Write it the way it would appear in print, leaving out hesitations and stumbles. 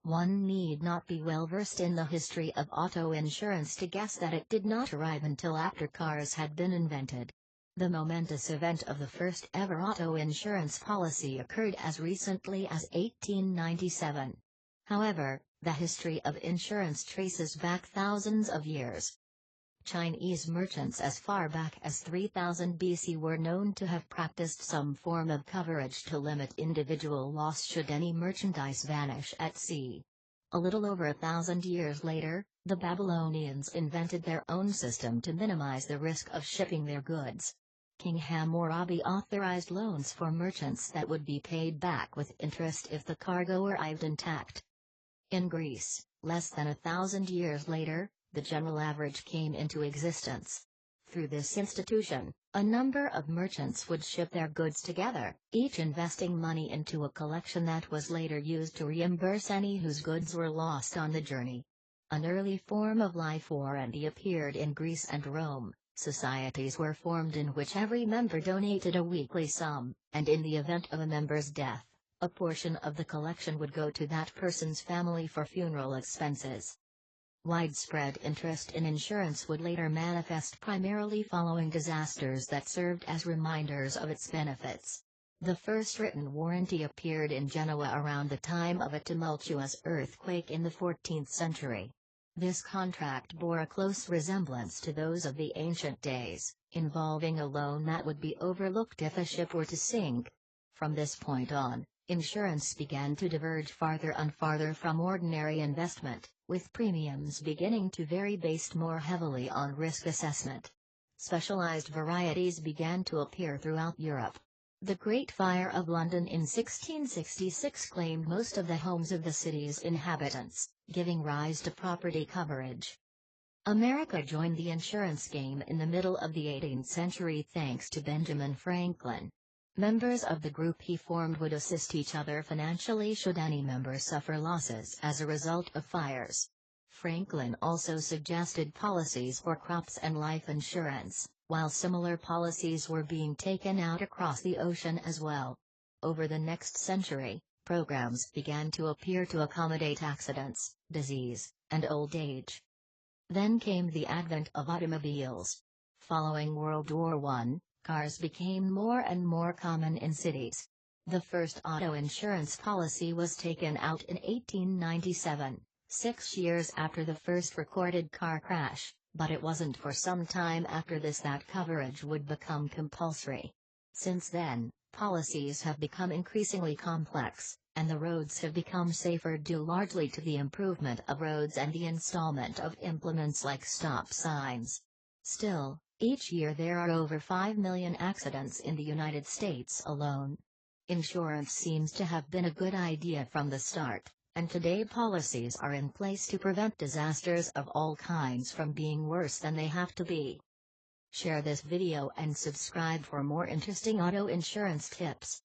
One need not be well versed in the history of auto insurance to guess that it did not arrive until after cars had been invented. The momentous event of the first ever auto insurance policy occurred as recently as 1897. However, the history of insurance traces back thousands of years. Chinese merchants as far back as 3000 BC were known to have practiced some form of coverage to limit individual loss should any merchandise vanish at sea. A little over 1,000 years later, the Babylonians invented their own system to minimize the risk of shipping their goods. King Hammurabi authorized loans for merchants that would be paid back with interest if the cargo arrived intact. In Greece, less than 1,000 years later, the general average came into existence. Through this institution, a number of merchants would ship their goods together, each investing money into a collection that was later used to reimburse any whose goods were lost on the journey. An early form of life warranty appeared in Greece and Rome. Societies were formed in which every member donated a weekly sum, and in the event of a member's death, a portion of the collection would go to that person's family for funeral expenses. Widespread interest in insurance would later manifest primarily following disasters that served as reminders of its benefits. The first written warranty appeared in Genoa around the time of a tumultuous earthquake in the 14th century. This contract bore a close resemblance to those of the ancient days, involving a loan that would be overlooked if a ship were to sink. From this point on, insurance began to diverge farther and farther from ordinary investment, with premiums beginning to vary based more heavily on risk assessment. Specialized varieties began to appear throughout Europe. The Great Fire of London in 1666 claimed most of the homes of the city's inhabitants, giving rise to property coverage. America joined the insurance game in the middle of the 18th century thanks to Benjamin Franklin. Members of the group he formed would assist each other financially should any member suffer losses as a result of fires. Franklin also suggested policies for crops and life insurance, while similar policies were being taken out across the ocean as well. Over the next century, programs began to appear to accommodate accidents, disease, and old age. Then came the advent of automobiles. Following World War I, cars became more and more common in cities. The first auto insurance policy was taken out in 1897, 6 years after the first recorded car crash, but it wasn't for some time after this that coverage would become compulsory. Since then, policies have become increasingly complex, and the roads have become safer due largely to the improvement of roads and the installment of implements like stop signs. Still, each year there are over 5 million accidents in the United States alone. Insurance seems to have been a good idea from the start, and today policies are in place to prevent disasters of all kinds from being worse than they have to be. Share this video and subscribe for more interesting auto insurance tips.